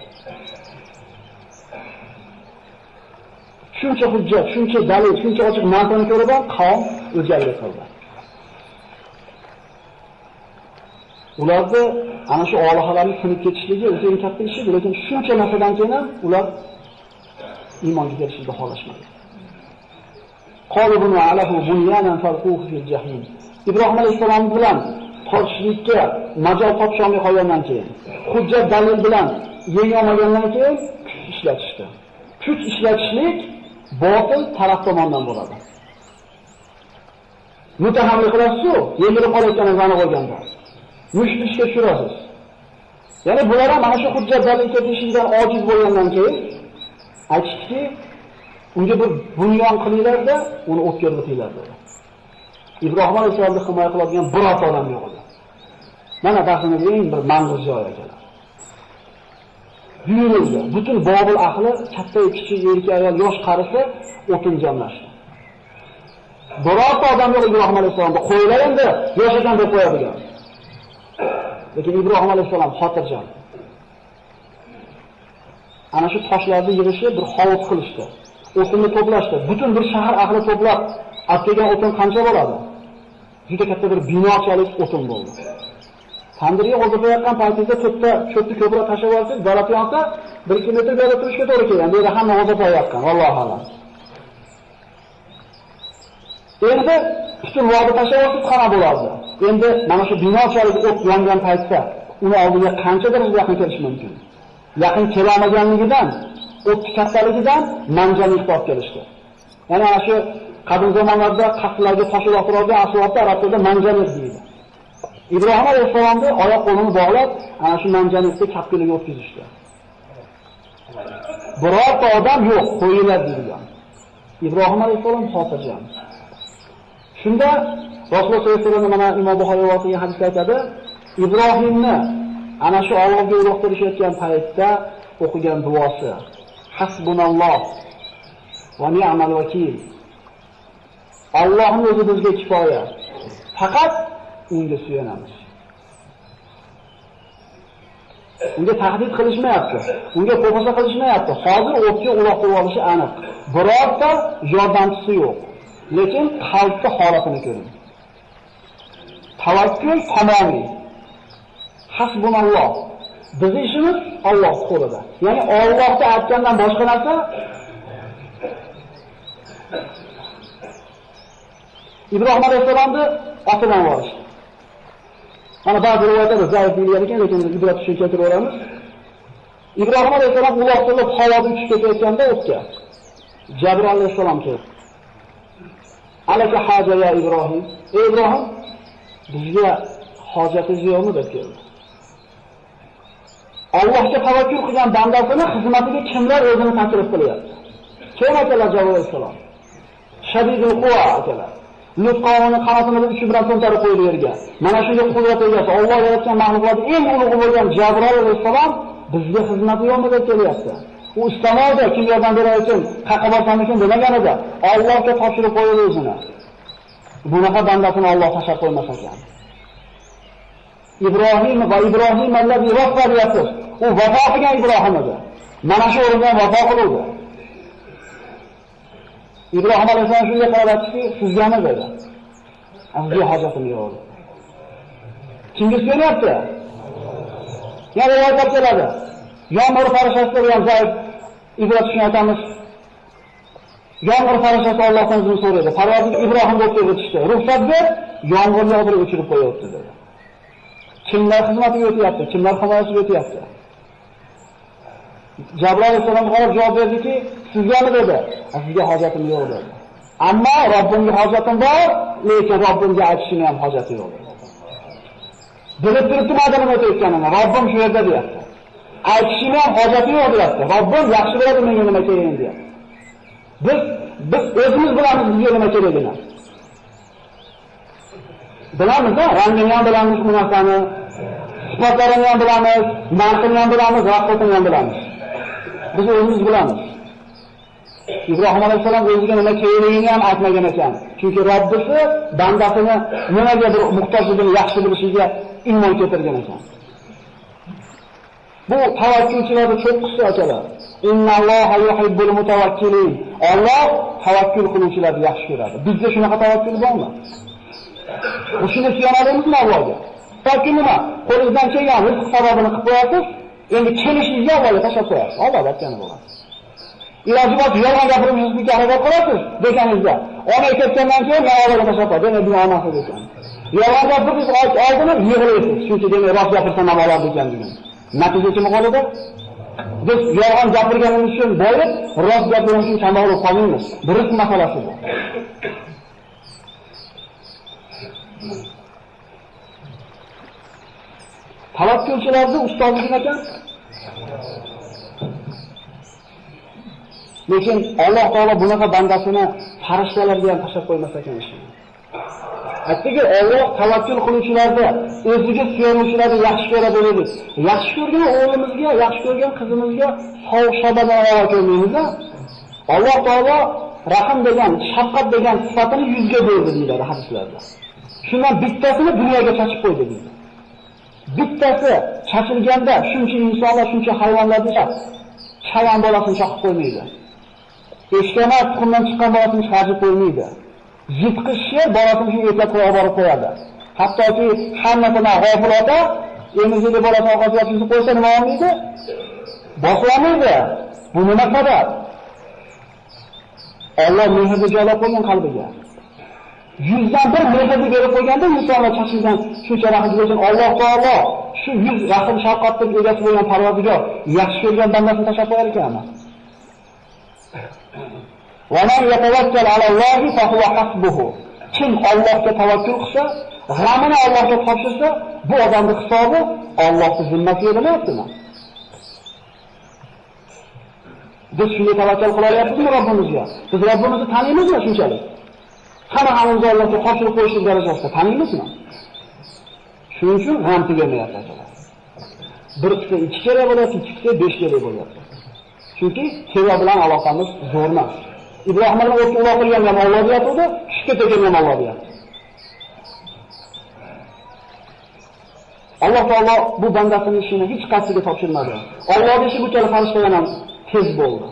Shuncha hujjat, shuncha dalil, shuncha ochiq narsani ko'rib qavm o'zgarlik qildi. Ularni ana shu olihalarning sinib ketishligi o'zi eng katta ish, lekin shuncha narsadan keyin ham ular iymonga kelishga xohlashmadi. Qalibun alahu bunyanan falquhu fil jahim. Ibrohim alayhisalom bilan tortishlikka majol topsholmay qolgandan keyin, hujjat dalil bilan yeng olmagandan keyin kuch ishlatishdi. Kuch ishlatishlik botil taraf tomonidan bo'ladi. Mutahammi qilasiz-ku, yengilib qolayotganingizni aniq bo'lganda. Mushtishga tushirasiz. Ya'ni bular ham mana shu hujjat dalil keltirishdan ojiz bo'lgandan keyin aytishdiki, unga bir bunyon qilinglar-da, uni o'tkir bitinglar dedi. Ibrohim alayhisolamni himoya qiladigan birorta odam yo'q edi. Mana bahsimizning eng bir manzur joyi ekan. Yuyildi. Butun Bobil ahli, katta, kichik, erkak, ayol, yosh, qarisi o'tin jamlashdi. Birorta odam yo'q Ibrohim alayhisolamni qo'ylar endi, yosh ekan deb qo'yadigan. Lekin Ibrohim alayhisolam xotirjam. Ana shu toshlarni yig'ishi bir hovuz qilishdi. O'tinni to'plashdi. Butun bir shahar ahli to'plab, atlagan o'tin qancha bo'ladi? Juda katta bir binochalik o'tin bo'ldi. Tandirga o'zib-qo'ygan paytida cho'tni ko'proq tashlab olsangiz, dala yonsa 1-2 metr berib turishga to'g'ri keladi. Bu yerda hamma o'zib-qo'yayotgan, vallohu alam. Endi butun vodi tashlab olsangiz qana bo'lardi. Endi mana shu binochalik o't yongan paytda uni oldiga qancha darajada yaqin kelish mumkin? Yaqin kelamaganligidan, o't kattaligidan manjani hisob kelishdi. Ya'ni ana shu qadim zamonlarda qasrlarga toshib o'tiradigan asvotda arab tilida manjani deydi. Ibrohim alayhisolamni oyoq qo'lini bog'lab, ana shu manjanikni kapkiliga o'tkazishdi. Birorta odam yo'q, qo'yinglar deydigan. Ibrohim alayhisolam xotirjam. Shunda Rasululloh sollallohu alayhi vasallam mana Imom Buxoriy rivoyat qilgan hadisda aytadi, Ibrohimni ana shu Allohga uloqtirishayotgan paytda o'qigan duosi: Hasbunalloh va ni'mal vakil. Allohning o'zi bizga kifoya. Faqat unga suyanamiz. Unga tahdid qilishmayapti, unga qo'pasa qilishmayapti. Hozir o'tga uloqtirib olishi aniq. Birorta yordamchisi yo'q. Lekin qalbni holatini ko'ring. Tavakkul tamomiy. Hasbunalloh. Bizning ishimiz Alloh qo'lida. Ya'ni Allohga aytgandan boshqa narsa Ibrohim alayhisalomni otidan borishdi. Mana ba'zi rivoyatlarda zaif deyilgan ekan, lekin ibrat uchun keltiraveramiz. Ibrohim alayhisalom uloqtirib havoda uchib ketayotganda o'tga Jabr alayhisalom keldi. Alaka haja ya Ibrohim. Ey Ibrohim, bizga hojatingiz yo'qmi deb keldi. Allohga tavakkul qilgan bandasini xizmatiga kimlar o'zini taklif qilyapti? Kim akalar Jabr alayhisalom? Shadidul quva akalar. Lut qavmining qanotini uchi bilan to'ntarib qo'ydi yerga. Mana shunga qudrat egasi, Alloh yaratgan mahluqotning eng ulug'i bo'lgan Jabr alayhisalom bizga xizmati yo'qmi deb kelyapti. U istamoqda kim yordam berar ekan, qayerga borsam ekan demagan edi. Allohga topshirib qo'ydi o'zini. Bunaqa bandasini Alloh tashlab qo'ymas ekan. Ibrohim va Ibrohim allazi vafariyati. U vafo qilgan Ibrohim edi. Mana shu o'rindan vafo qildi. Ibrohim alayhisalom shunga qarabki, sizgami dedi. Sizga hojatim yo'q. Kimga so'rayapti? Yana rivoyat keladi. Yomg'ir farishtalari ham zaif ibrat uchun aytamiz. Yomg'ir farishtalari Allohdan izn so'raydi. Parvardigor Ibrohimga o'tib ruxsat ber, yomg'irni yog'dirib o'chirib qo'yapti dedi. Kimlar xizmatiga o'tyapti, kimlar himoyasiga o'tyapti? Jabr alayhisalom javob berdiki, sizgami dedi. Sizga hojatim yo'q dedi. Ammo Robbimga hojatim bor, lekin Robbimga aytishim ham hojati yo'q. Bilib turibdi madani o'tayotganini, Robbim shu yerda deyapti. Aytishim ham hojati yo'q deyapti. Robbim yaxshi biladi menga nima kerakligini deyapti. Biz o'zimiz bilamiz bizga nima kerakligini. Bilamiz-da, rangini ham bilamiz bu narsani, sifatlarini ham bilamiz, narxini ham bilamiz, raqbatini ham bilamiz. Biz o'zimiz bilamiz. Ibrohim alayhisalom o'ziga nima kerakligini ham aytmagan ekan. Chunki Robbisi bandasini nimaga bir muhtojligini yaxshi bilishiga iymon keltirgan ekan. Bu tavakkulchilarning cho'qqisi akalar. Innalloha yuhibbul mutawakkilin. Alloh tavakkul qiluvchilarni yaxshi ko'radi. Bizda shunaqa tavakkul bormi? Shuni suyanadimizmi Allohga? Tavakkul nima? Qo'lingizdan kelgan rizq sababini qilib qo'yasiz, endi kelishingizga Allohga tashlab qo'yasiz. Alloh aytgani bo'ladi. Iloji bor yolg'on gapirishingizga harakat qilasiz deganingizda, olay ketgandan keyin Allohga tashlab qo'yasiz. Demak, bu onasi ekan. Yolg'on gapirib oldini yig'laysiz. Chunki demak rost gapirsam ham Alloh ekan degan. Natija nima qoladi? Biz yolg'on gapirganimiz uchun bo'lib, rost gapirganimiz uchun kamolib qolmaymiz. Bu rizq masalasi bu. Tavakkulchilarda ustozlik ekan. Lekin Alloh taolo bunaqa bandasini farishtalarga ham tashlab qo'ymas ekan ishini. Aytdiki, Alloh tavakkul qiluvchilarni, o'ziga suyanuvchilarni yaxshi ko'radi dedi. Yaxshi ko'rgan o'g'limizga, yaxshi ko'rgan qizimizga fohishadan avo ko'rmaymiz-a? Alloh taolo rahim degan, shafqat degan sifatini yuzga berdi deyiladi hadislarda. Shundan bittasini dunyoga chachib qo'ydi deydi. Bittasi chachilganda shuncha insonlar, shuncha hayvonlarni chavan bolasini chaqib qo'ymaydi. Eshkamas tuxumdan chiqqan bolasini chiqarib qo'ymaydi. Yitqish sher bolasini shu etlab qo'yib borib qo'yadi. Hattoki hammadan g'ofil ota emizli bolasini orqasiga tushib qo'ysa nima olmaydi? Boslamaydi. Bu nima sabab? Alloh mehrni joylab qo'ygan qalbiga. 100 dan bir mehrni berib qo'yganda insonlar chachilgan shuncha rahmat uchun Alloh taolo shu 100 rahim shafqatning egasi bo'lgan Parvardigor yaxshi ko'rgan bandasini tashlab qo'yar ekanmi? Va man yatawakkal alallohi fa huwa hasbuhu. Kim Allohga tavakkul qilsa, g'amini Allohga topshirsa, bu odamning hisobi Allohning zimmasiga emasmi? Biz shunga tavakkal qilyapmizmi Robbimizga? Biz Robbimizni tanimizmi shunchalik? Hammamiz Allohga topshirib qo'yish darajasida tanimizmi? Shuning uchun g'am tugamayapti akalar. Bir kishi 2 kerak bo'lyapti, 2 kishi 5 kerak bo'lyapti. Chunki seva bilan aloqamiz zo'r emas. Ibrohim bilan o'tib uloqilgan ham Alloh deyapti, tushga tegan ham Alloh deyapti. Alloh taolo bu bandasining ishini hech qaysiga topshirmadi. Allohning ishi bu kabi farishtalar ham tez bo'ldi.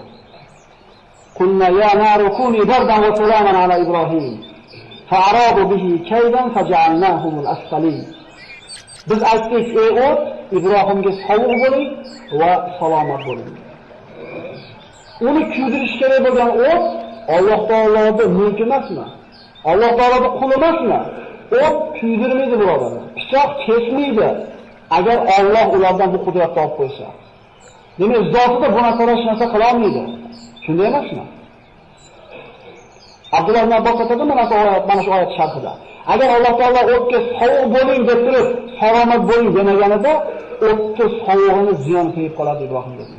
Kunna ya naru kuni bardan va salaman ala Ibrohim. Fa'aradu bihi kaydan faj'alnahum al-asfalin. Biz aytdik, ey o't, Ibrohimga sovuq bo'ling va salomat bo'ling. Uni kuydirish kerak bo'lgan o't Alloh taoloning mulki emasmi? Alloh taoloning quli emasmi? O't kuydirmaydi birodarlar. Pichoq kesmaydi. Agar Alloh ulardan bu qudratni olib qo'ysa. Demak, zotida bu narsa qila olmaydi. Shunday emasmi? Abdulloh ibn Abbos aytadi mana shu oyat sharhida. Agar Alloh taolo o'tga sovuq bo'ling deb turib, salomat bo'ling demaganida, o'tni sovug'ini ziyon qilib qoladi Ibrohim dedi.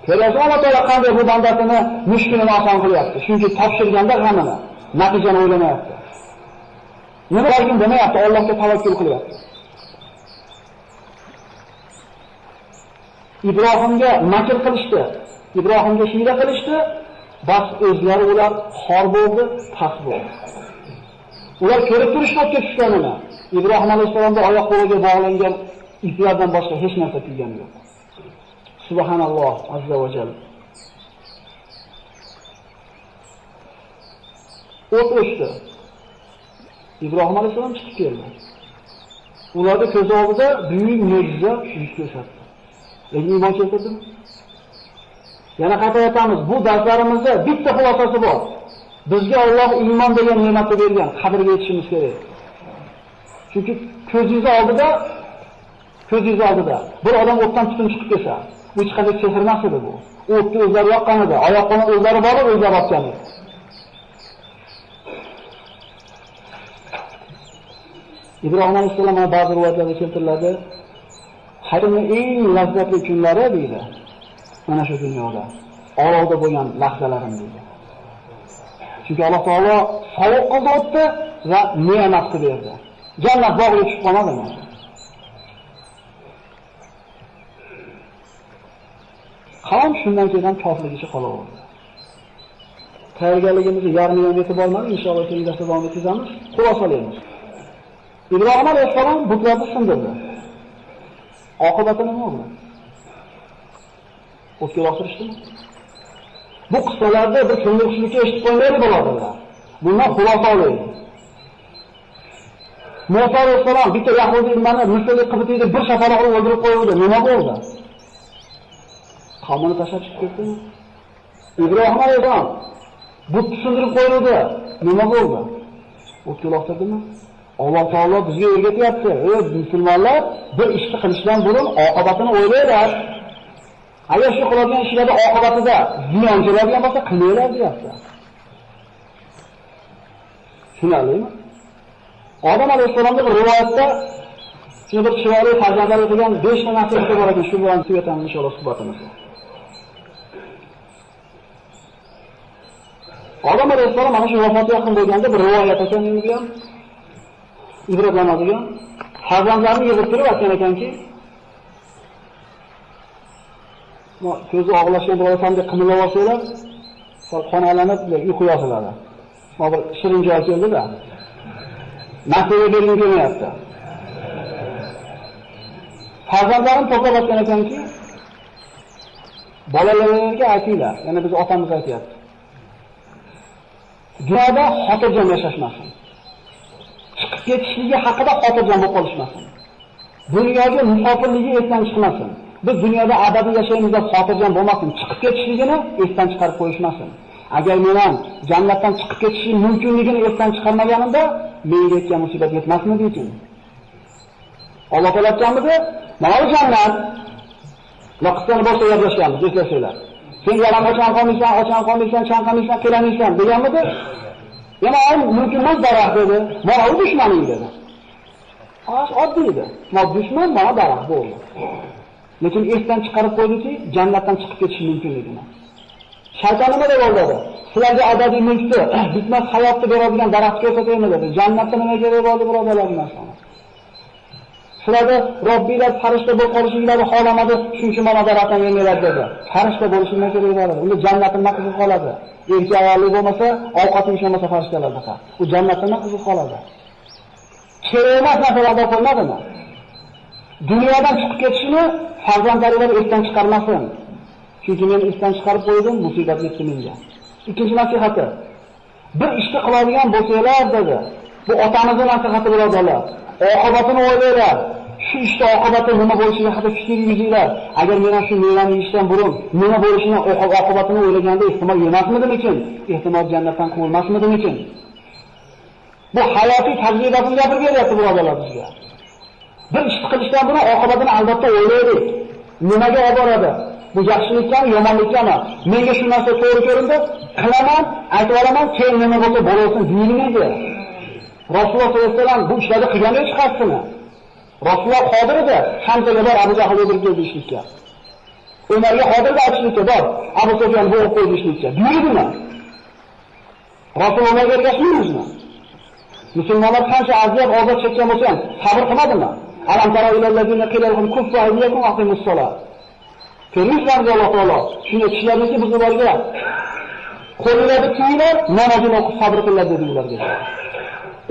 Ko'rasiz, Alloh taolo qanday bu bandasini mushkulini oson qilyapti. Chunki topshirganda g'amini, natijani o'ylamayapti. Nima qilgan demayapti, Allohga tavakkul qilyapti. Ibrohimga makr qilishdi. Ibrohimga hiyla qilishdi. Bas o'zlari ular xor bo'ldi, past bo'ldi. Ular ko'rib turishdi o'tga tushganini. Ibrohim alayhisolamning oyoq qo'liga bog'langan iplardan boshqa hech narsa kelgani yo'q. Subhanalloh azza va jalla. O't o'chdi. Ibrohim alayhisolam chiqib keldi. Ularga ko'z oldida buyuk mo'jiza yuz ko'rsatdi. Iymon keltirdimi? Yana qaytayotamiz, bu darslarimizda bitta xulosasi bor. Bizga Alloh iymon degan ne'matni bergan, qadriga yetishimiz kerak. Chunki ko'zingiz oldida bir odam o'tdan tutun chiqib kelsa, bu hech qanday sehr emas edi bu. O'tni o'zlari yoqqan edi, oyoqlarni o'zlari borib, o'zlari otgan edi. Ibrohim alayhisalom ba'zi rivoyatlarda keltiriladi, hayotning eng lazzatli kunlari deydi. Mana shu dunyoda olovda bo'lgan lahzalarim deydi. Chunki Alloh taolo sovuq qildi o'tdi va ne'mat berdi. Jannat bog'iga tushib qolmadimi? Qavm shundan keyin kofirlikka qolaverdi. Tayyorgarligimizni yarmi yetib olmadi, inshaalloh keyingi davom etamiz. Xulosalaymiz. Ibrohim alayhisalom butlarni sindirdi. Oqibati nima bo'ldi? O'tga yoqtirishdimi? Bu qissalarda bir ko'ngilsizlikka eshitib qo'ymaydi birodarlar. Bundan xulosa olaylik. Musa alayhisalom bitta yahudiy nimani misrlik qibtiyni bir shafara qilib o'ldirib qo'ydi. Nima bo'ldi? Qavmini tashlab chiqib ketdimi? Ibrohim alayhisalom but tushundirib qo'ydi. Nima bo'ldi? O'tga yoqtirdimi? Alloh taolo bizga o'rgatyapti. Ey musulmonlar, bir ishni qilishdan burun oqibatini o'ylaylar. Agar shu qiladigan ishlarda oqibatida ziyon keladigan bo'lsa, qilinglar deyapti. Tushunarlimi? Odam alayhisolamning rivoyatda shu bir chiroyli farzandlar qilgan 5 ta narsa bor ekan, shu bilan tugatamiz inshaalloh suhbatimizni. Odam alayhisolam mana shu vafotga yaqin bo'lganda bir rivoyat ekan, nima bilan ibratlanadigan farzandlarini yig'ib turib aytgan ekanki, ko'zi og'lashgan birosan deb qimillab olsalar, qonaqlanib uyqu yosiladi. Bir shirin joy keldi-da. Nasiba bergim kelmayapti. Farzandlarim to'plab aytgan ekanki, bolalaringizga aytinglar, yana biz otamiz aytyapti. Dunyoda xotirjam yashashmasin. Chiqib ketishligi haqida xotirjam bo'lib qolishmasin. Dunyoga musofirligi esdan chiqmasin. Biz dunyoda abadiy yashaymiz deb xotirjam bo'lmasin. Chiqib ketishligini esdan chiqarib qo'yishmasin. Agar men ham jannatdan chiqib ketishim mumkinligini esdan chiqarmaganimda, menga yetgan musibat yetmasmidi ekan. Alloh taolo aytganmidi? Mana bu jannat. Vaqtdan boshqa gaplashganmiz, eslasanglar. Sen yaram qolmaysan, chanqamaysan, kelamaysan deganmidi? Yana mumkin emas daraxt dedi. Mana u dushmaning dedi. Oddiy edi. Mana dushman mana daraxt bo'ldi. Lekin esdan chiqarib qo'ydiki, jannatdan chiqib ketish mumkinligini. Shayton nima deb o'yladi? Sizlarga abadiy mulkni, bitmas hayotni beradigan daraxt ko'rsataymi dedi. Jannatda nima kerak bo'ldi birodarlar bu narsani? Sizlarga Robbinglar farishta bo'lib qolishingizni xohlamadi, shuning uchun mana daraxtdan yemanglar dedi. Farishta bo'lishinglar kerak bo'ladi. Unda jannatda nima qilib qoladi? Erkak ayolli bo'lmasa, ovqating ishlamasa farishtalarda. U jannatda nima qilib qoladi? Kerak emas narsalardan qo'ymadimi? Dunyodan chiqib ketishini farzandlaringiz esdan chiqarmasin. Chunki men esdan chiqarib qo'ydim, musibat yetdi menga. Ikkinchi nasihati. Bir ishni qiladigan bo'lsanglar dedi. Bu otamizning nasihati birodarlar. Oqibatini o'ylaylar. shu ishda oqibati nima bo'lishiga haqida fikr yuringlar. Agar men shu mevani yeyishdan burun nima bo'lishini oqibatini o'ylaganda ehtimol yemasmidim? Ehtimol jannatdan quvilmasmidim? Bu hayotiy tajribasini gapirib beryapti birodarlar bizga. Bir ish qilishdan burun oqibatini albatta o'ylaylik. Nimaga olib boradi? Bu yaxshilikmi, yomonlikmi? Menga shu narsa to'g'ri ko'rindi, qilaman, aytib olaman, keyin nima bo'lsa bo'lasin deyilmaydi. Rasululloh sollallohu alayhi vasallam bu ishlarni qilgan hech qaysini. Rasululloh qodir edi, Hamzaga bor Abu Jahlga bir keldi ishlikka. Umarga qodir aytishlikka bor, Abu Sufyon bu o'qib qo'yishlikka. Buyurdimi? Rasulullohga ergashmaymizmi? Musulmonlar qancha aziyat ozod chekkan bo'lsa ham sabr qilmadimi? Alam tara ilallazina qila lahum kuffu aydiyakum wa aqimus solat. Ko'rishlarga Alloh taolo shuni kishilarniki bizlarga qo'llarni kiyinglar, namozini o'qib sabr qilinglar dedi ularga.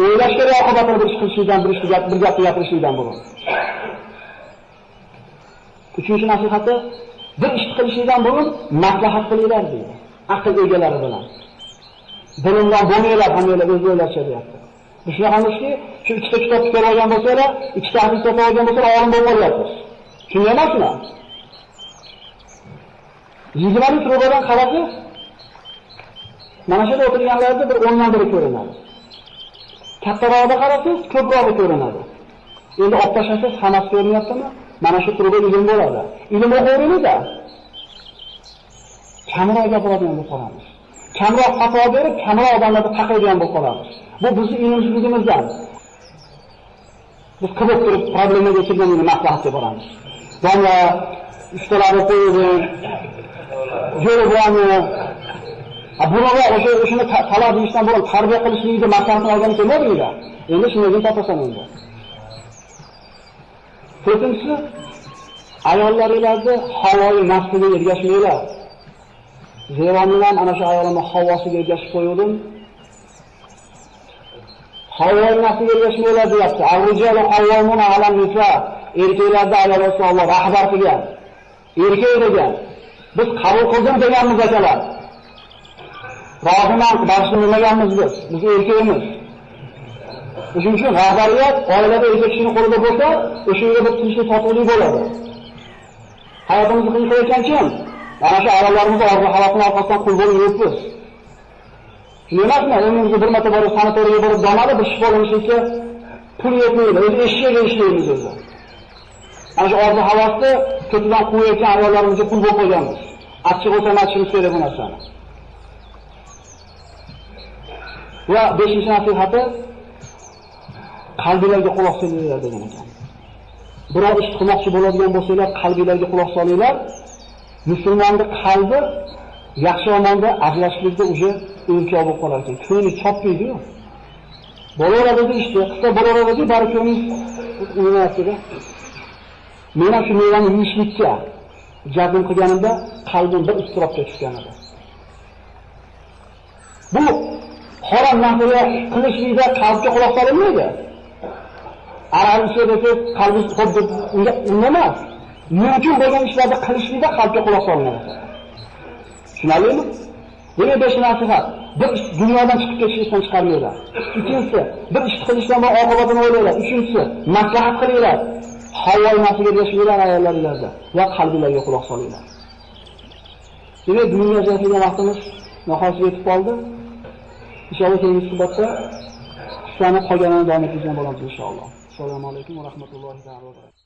O'ylash kerak oqibatini bir ish qilishdan, bir gapni gapirishdan burun. Uchinchi nasihati, bir ish qilishdan burun maslahat qilinglar deydi. Aql egalari bilan. Bilimdan bo'lmaylar, hammalar o'z o'ylashcha deyapti. Bu shunaqa emaski, shu ikkita kitob ko'rib olgan bo'lsalar, ikkita hadis topib olgan bo'lsalar, olim bo'lib qolyapmiz. Shunday emasmi? 20 trubadan qarasangiz, mana shu yerda o'tirganlarda bir 10 dan biri ko'rinadi. Kattaroqda qarasangiz, ko'prog'i ko'rinadi. Endi olib tashlasangiz, hammasi ko'rinyaptimi? Mana shu truba ilm bo'ladi. Ilm o'qiymizda. Kamroq gapiradigan bo'lib qolamiz. Kamroq fatvo berib, kamroq odamlarni taqaydigan bo'lib qolamiz. Bu bizning ilmsizligimizdan. Biz qilib turib problemaga kelganini maslahat deb boramiz. Domla ustalarni qo'yib, yo'llarni Abdulloh o'shani talab qilishdan burun tarbiya qilishlikni maslahatini olgan kelmadingda. Endi shundan topasan endi. To'rtinchisi, ayollaringizni havoyi nafsiga ergashmanglar. Zero men ham ana shu ayolimni havosiga ergashib qo'ydim. Havoyi nafsiga ergashmanglar deyapti. Ar-rijalu qawwamuna 'alan nisa. Erkaklarni ayollar Alloh rahbar qilgan. Erkak degan. Biz qabul qildim deganmiz akalar. Roziman boshlanmaganmiz biz. Biz erkakmiz. Shuning uchun rahbariyat oilada erkak kishining qo'lida bo'lsa, o'sha yerda bir tinchlik totuvlik bo'ladi. Hayotimizni qiynayotgan kim? Mana shu ayollarimiz orzu-havasini orqasidan qul bo'lib yuribmiz. Shunday emasmi? O'zimizni bir marta borib sanatoriyaga borib domala bir shifo olishlikka pul yetmaydi. O'zi eshikka ishlaymiz o'zi. Ana shu orzu-havasni ko'pdan qo'yayotgan ayollarimizga pul bo'lib qo'yganmiz. Achchiq bo'lsa aytishimiz kerak bu narsani. Va 5-nasihati qalbingizga quloq solinglar degan ekan. Biror ish qilmoqchi bo'ladigan bo'lsanglar, qalbingizga quloq solinglar. Musulmonning qalbi yaxshi yomonda ajrashlikda o'sha o'lchov bo'lib qolar ekan. Ko'ngli chopmaydi-ku. Bolalarga ishda, qisqa bolalarga barko'ning universitetida men ham shu mevani yeyishlikka jazm qilganimda qalbim bir iztirobga tushgan edi. Bu harom narsaga qilishlikda qalbga quloq solinmaydi. Arabcha desa qalbi xuddi unga emas. Mumkin bo'lgan ishlarni qilishlikda qalbga quloq solinadi. Tushunarlimi? Demak 5-nasihat. Bir ish dunyodan chiqib ketishdan chiqarmaylar. Ikkinchisi, bir ish qilishdan burun oqibatini o'ylaylar. Uchinchisi, maslahat qilinglar. Havoyi nafsiga ergashinglar ayollaringizga va qalbingizga quloq solinglar. Demak, dunyoga ajratilgan vaqtimiz nihoyasiga yetib qoldi. Inshaalloh keyingi suhbatda qissani qolganini davom ettirgan bo'lamiz inshaalloh. Assalomu alaykum va rahmatullohi va barakatuh.